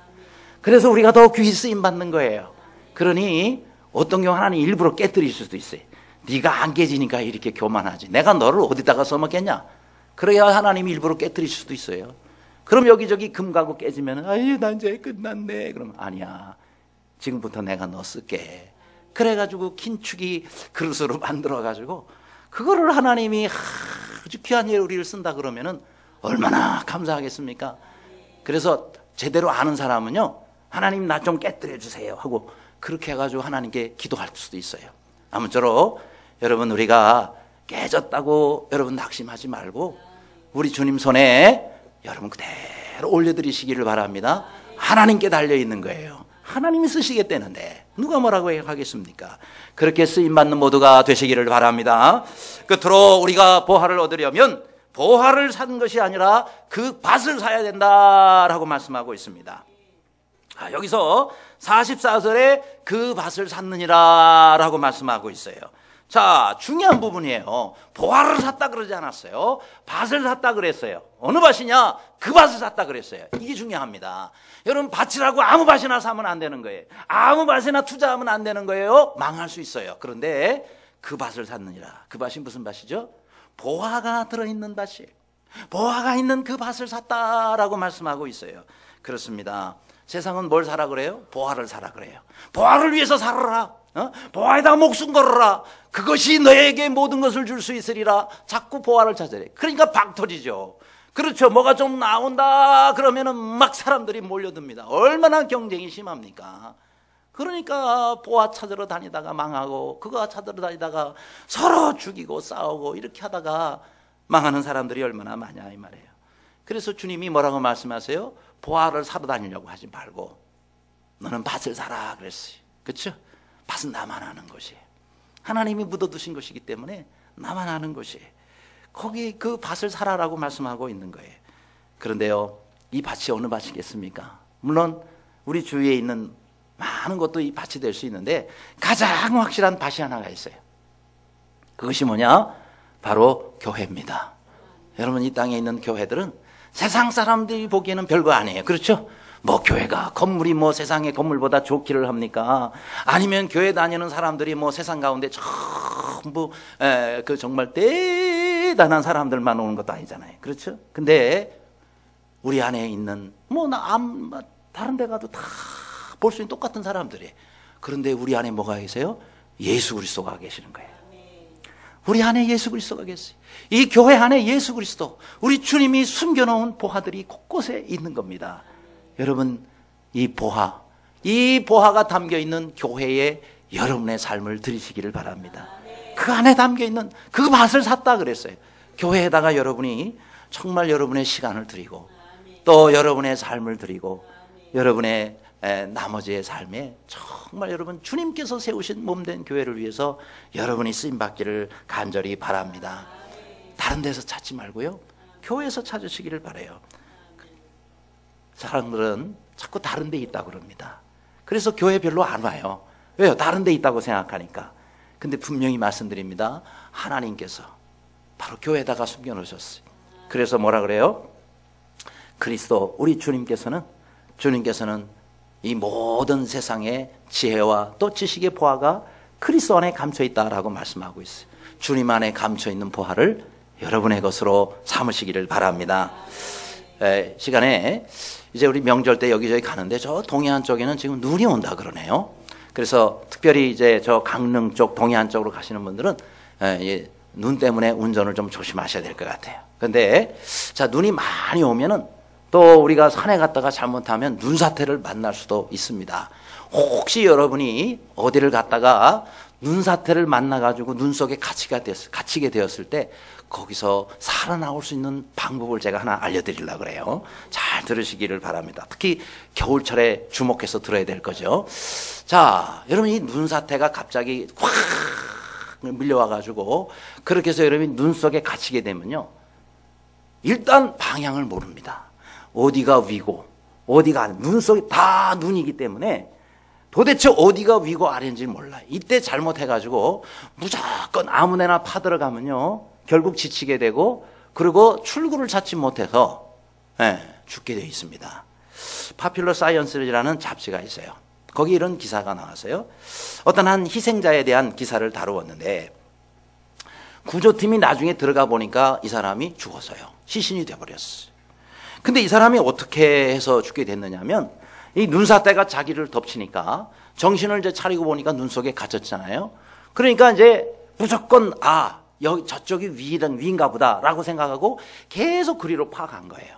그래서 우리가 더 귀히 쓰임 받는 거예요. 그러니 어떤 경우 하나님 일부러 깨뜨릴 수도 있어요. 네가 안 깨지니까 이렇게 교만하지. 내가 너를 어디다가 써먹겠냐? 그래야 하나님이 일부러 깨뜨릴 수도 있어요. 그럼 여기저기 금가구 깨지면 아유, 난 이제 끝났네. 그러면 아니야, 지금부터 내가 너 쓸게. 그래가지고 긴축이 그릇으로 만들어가지고 그거를 하나님이 아주 귀한 예우리를 쓴다 그러면은 얼마나 감사하겠습니까? 그래서 제대로 아는 사람은요, 하나님 나 좀 깨뜨려 주세요 하고 그렇게 해가지고 하나님께 기도할 수도 있어요. 아무쪼록 여러분, 우리가 깨졌다고 여러분 낙심하지 말고 우리 주님 손에 여러분 그대로 올려드리시기를 바랍니다. 하나님께 달려있는 거예요. 하나님이 쓰시겠다는데 누가 뭐라고 하겠습니까? 그렇게 쓰임받는 모두가 되시기를 바랍니다. 끝으로 우리가 보화를 얻으려면 보화를 산 것이 아니라 그 밭을 사야 된다라고 말씀하고 있습니다. 여기서 44절에 그 밭을 샀느니라 라고 말씀하고 있어요. 자, 중요한 부분이에요. 보화를 샀다 그러지 않았어요. 밭을 샀다 그랬어요. 어느 밭이냐? 그 밭을 샀다 그랬어요. 이게 중요합니다. 여러분, 밭이라고 아무 밭이나 사면 안 되는 거예요. 아무 밭이나 투자하면 안 되는 거예요. 망할 수 있어요. 그런데 그 밭을 샀느니라. 그 밭이 무슨 밭이죠? 보화가 들어있는 밭이에요. 보화가 있는 그 밭을 샀다라고 말씀하고 있어요. 그렇습니다. 세상은 뭘 사라 그래요? 보화를 사라 그래요. 보화를 위해서 살아라. 보화에다 목숨 걸어라. 그것이 너에게 모든 것을 줄 수 있으리라. 자꾸 보화를 찾으래. 그러니까 박 터지죠. 그렇죠. 뭐가 좀 나온다 그러면은 막 사람들이 몰려듭니다. 얼마나 경쟁이 심합니까? 그러니까 보화 찾으러 다니다가 망하고, 그거 찾으러 다니다가 서로 죽이고 싸우고 이렇게 하다가 망하는 사람들이 얼마나 많냐 이 말이에요. 그래서 주님이 뭐라고 말씀하세요? 보화를 사러 다니려고 하지 말고 너는 밭을 사라 그랬어요. 그렇죠? 밭은 나만 아는 것이에요. 하나님이 묻어두신 것이기 때문에 나만 아는 것이에요. 거기 그 밭을 사라라고 말씀하고 있는 거예요. 그런데요, 이 밭이 어느 밭이겠습니까? 물론 우리 주위에 있는 많은 것도 이 밭이 될 수 있는데 가장 확실한 밭이 하나가 있어요. 그것이 뭐냐? 바로 교회입니다. 여러분, 이 땅에 있는 교회들은 세상 사람들이 보기에는 별거 아니에요. 그렇죠? 뭐 교회가 건물이 뭐 세상의 건물보다 좋기를 합니까? 아니면 교회 다니는 사람들이 뭐 세상 가운데 전부 그 정말 대단한 사람들만 오는 것도 아니잖아요. 그렇죠? 근데 우리 안에 있는 다른 데 가도 다 볼 수 있는 똑같은 사람들이, 그런데 우리 안에 뭐가 계세요? 예수 그리스도가 계시는 거예요. 우리 안에 예수 그리스도가 계세요. 이 교회 안에 예수 그리스도, 우리 주님이 숨겨놓은 보화들이 곳곳에 있는 겁니다. 여러분, 이 보화가 담겨있는 교회에 여러분의 삶을 들이시기를 바랍니다. 그 안에 담겨있는 그 맛을 샀다 그랬어요. 교회에다가 여러분이 정말 여러분의 시간을 드리고 또 여러분의 삶을 드리고 여러분의 나머지의 삶에 정말 여러분 주님께서 세우신 몸된 교회를 위해서 여러분이 쓰임받기를 간절히 바랍니다. 다른 데서 찾지 말고요, 교회에서 찾으시기를 바라요. 사람들은 자꾸 다른 데 있다고 그럽니다. 그래서 교회 별로 안 와요. 왜요? 다른 데 있다고 생각하니까. 근데 분명히 말씀드립니다. 하나님께서 바로 교회에다가 숨겨놓으셨어요. 그래서 뭐라 그래요? 그리스도, 우리 주님께서는 이 모든 세상의 지혜와 또 지식의 보화가 그리스도 안에 감춰있다라고 말씀하고 있어요. 주님 안에 감춰있는 보화를 여러분의 것으로 삼으시기를 바랍니다. 시간에 이제 우리 명절 때 여기저기 가는데 저 동해안 쪽에는 지금 눈이 온다 그러네요. 그래서 특별히 이제 저 강릉 쪽, 동해안 쪽으로 가시는 분들은 눈 때문에 운전을 좀 조심하셔야 될 것 같아요. 근데 자, 눈이 많이 오면은 또 우리가 산에 갔다가 잘못하면 눈사태를 만날 수도 있습니다. 혹시 여러분이 어디를 갔다가 눈사태를 만나가지고 눈 속에 갇히게 되었을 때 거기서 살아나올 수 있는 방법을 제가 하나 알려드리려고 그래요. 잘 들으시기를 바랍니다. 특히 겨울철에 주목해서 들어야 될 거죠. 자, 여러분, 이 눈사태가 갑자기 확 밀려와가지고 그렇게 해서 여러분이 눈 속에 갇히게 되면요, 일단 방향을 모릅니다. 어디가 위고 어디가 아래, 눈 속에 다 눈이기 때문에 도대체 어디가 위고 아래인지 몰라요. 이때 잘못해가지고 무조건 아무데나 파들어가면요, 결국 지치게 되고 그리고 출구를 찾지 못해서 죽게 되어 있습니다. 파퓰러 사이언스라는 잡지가 있어요. 거기 이런 기사가 나왔어요. 어떤 한 희생자에 대한 기사를 다루었는데 구조팀이 나중에 들어가 보니까 이 사람이 죽었어요. 시신이 돼버렸어요. 근데 이 사람이 어떻게 해서 죽게 됐느냐면 이 눈사태가 자기를 덮치니까 정신을 이제 차리고 보니까 눈 속에 갇혔잖아요. 그러니까 이제 무조건 여기 저쪽이 위인가 보다라고 생각하고 계속 그리로 파간 거예요.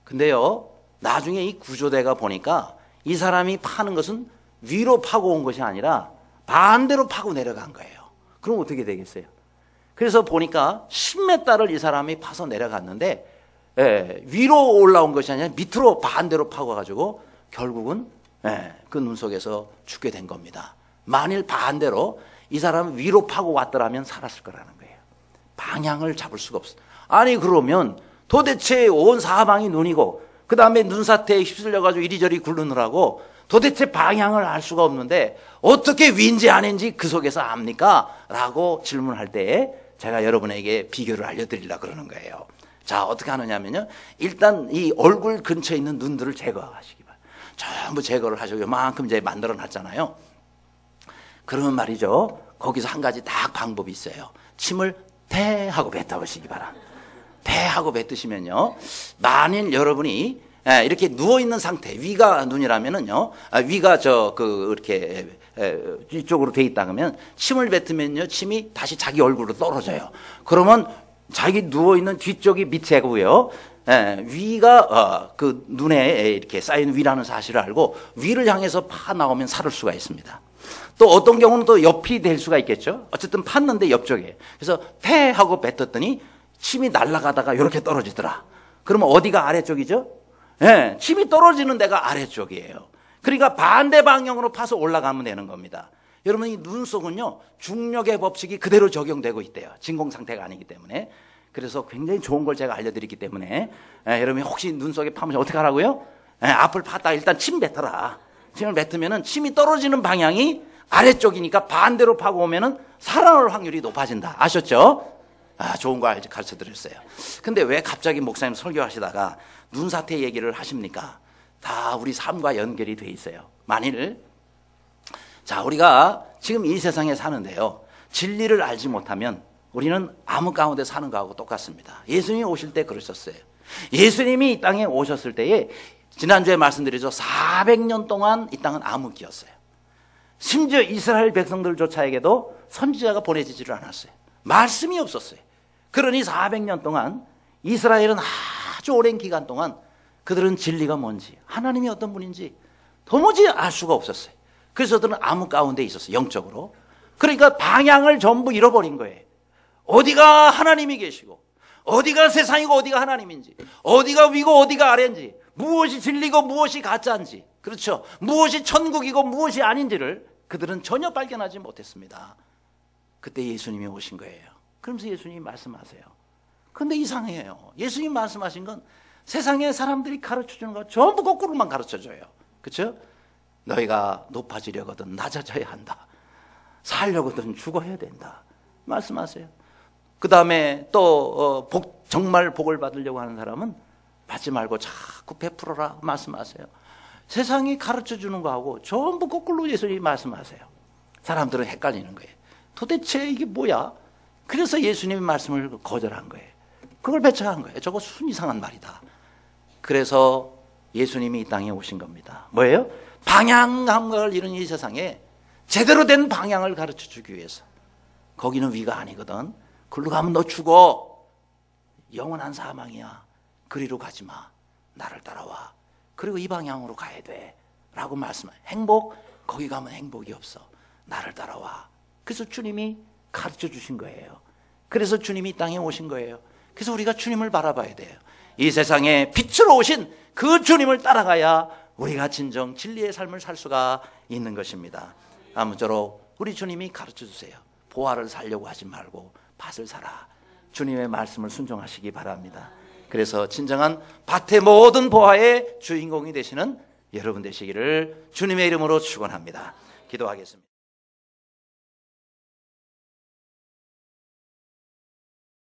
근데요, 나중에 이 구조대가 보니까 이 사람이 파는 것은 위로 파고 온 것이 아니라 반대로 파고 내려간 거예요. 그럼 어떻게 되겠어요? 그래서 보니까 10m를 이 사람이 파서 내려갔는데 위로 올라온 것이 아니라 밑으로 반대로 파고가지고 결국은 그 눈 속에서 죽게 된 겁니다. 만일 반대로 이 사람이 위로 파고 왔더라면 살았을 거라는 거예요. 방향을 잡을 수가 없어. 아니 그러면 도대체 온 사방이 눈이고 그 다음에 눈사태에 휩쓸려가지고 이리저리 굴르느라고 도대체 방향을 알 수가 없는데 어떻게 위인지 아닌지 그 속에서 압니까? 라고 질문할 때 제가 여러분에게 비결을 알려드리려고 그러는 거예요. 자, 어떻게 하느냐면요, 일단 이 얼굴 근처에 있는 눈들을 제거하시기 바랍니다. 전부 제거를 하시고 요만큼 이제 만들어 놨잖아요. 그러면 말이죠, 거기서 한 가지 딱 방법이 있어요. 침을 태 하고 뱉어보시기 바랍니다. 태 하고 뱉으시면요, 만일 여러분이 이렇게 누워있는 상태, 위가 눈이라면은요, 위가 이렇게 이쪽으로 돼 있다 그러면 침을 뱉으면요, 침이 다시 자기 얼굴로 떨어져요. 그러면 자기 누워있는 뒤쪽이 밑에고요, 위가 그 눈에 이렇게 쌓인 위라는 사실을 알고 위를 향해서 파 나오면 살을 수가 있습니다. 또 어떤 경우는 또 옆이 될 수가 있겠죠. 어쨌든 팠는데 옆쪽에. 그래서 태 하고 뱉었더니 침이 날아가다가 이렇게 떨어지더라. 그러면 어디가 아래쪽이죠? 침이 떨어지는 데가 아래쪽이에요. 그러니까 반대 방향으로 파서 올라가면 되는 겁니다. 여러분, 이 눈 속은요, 중력의 법칙이 그대로 적용되고 있대요. 진공 상태가 아니기 때문에. 그래서 굉장히 좋은 걸 제가 알려드리기 때문에 여러분이 혹시 눈 속에 파면 어떻게 하라고요? 앞을 파다가 일단 침 뱉어라. 침을 뱉으면은 침이 떨어지는 방향이 아래쪽이니까 반대로 파고 오면은 살아날 확률이 높아진다. 아셨죠? 좋은 거 가르쳐 드렸어요. 근데 왜 갑자기 목사님 설교하시다가 눈사태 얘기를 하십니까? 다 우리 삶과 연결이 돼 있어요. 만일 자, 우리가 지금 이 세상에 사는데요, 진리를 알지 못하면 우리는 암흑 가운데 사는 거하고 똑같습니다. 예수님이 오실 때 그러셨어요. 예수님이 이 땅에 오셨을 때에 지난주에 말씀드렸죠, 400년 동안 이 땅은 암흑이었어요. 심지어 이스라엘 백성들조차에게도 선지자가 보내지지를 않았어요. 말씀이 없었어요. 그러니 400년 동안 이스라엘은 아주 오랜 기간 동안 그들은 진리가 뭔지, 하나님이 어떤 분인지 도무지 알 수가 없었어요. 그래서 그들은 암흑 가운데 있었어요, 영적으로. 그러니까 방향을 전부 잃어버린 거예요. 어디가 하나님이 계시고, 어디가 세상이고, 어디가 하나님인지, 어디가 위고, 어디가 아래인지, 무엇이 진리고, 무엇이 가짜인지, 그렇죠. 무엇이 천국이고, 무엇이 아닌지를 그들은 전혀 발견하지 못했습니다. 그때 예수님이 오신 거예요. 그러면서 예수님이 말씀하세요. 그런데 이상해요. 예수님이 말씀하신 건 세상에 사람들이 가르쳐주는 거 전부 거꾸로만 가르쳐줘요. 그렇죠? 너희가 높아지려거든 낮아져야 한다. 살려거든 죽어야 된다. 말씀하세요. 그 다음에 또 정말 복을 받으려고 하는 사람은 받지 말고 자꾸 베풀어라 말씀하세요. 세상이 가르쳐주는 거하고 전부 거꾸로 예수님이 말씀하세요. 사람들은 헷갈리는 거예요. 도대체 이게 뭐야? 그래서 예수님의 말씀을 거절한 거예요. 그걸 배척한 거예요. 저거 순이상한 말이다. 그래서 예수님이 이 땅에 오신 겁니다. 뭐예요? 방향 감각을 잃은 이 세상에 제대로 된 방향을 가르쳐 주기 위해서. 거기는 위가 아니거든. 글로 가면 너 죽어. 영원한 사망이야. 그리로 가지 마. 나를 따라와. 그리고 이 방향으로 가야 돼. 라고 말씀해요. 행복? 거기 가면 행복이 없어. 나를 따라와. 그래서 주님이 가르쳐 주신 거예요. 그래서 주님이 이 땅에 오신 거예요. 그래서 우리가 주님을 바라봐야 돼요. 이 세상에 빛으로 오신 그 주님을 따라가야 우리가 진정 진리의 삶을 살 수가 있는 것입니다. 아무쪼록 우리 주님이 가르쳐 주세요. 보화를 살려고 하지 말고 밭을 사라. 주님의 말씀을 순종하시기 바랍니다. 그래서 진정한 밭의 모든 보화의 주인공이 되시는 여러분 되시기를 주님의 이름으로 축원합니다. 기도하겠습니다.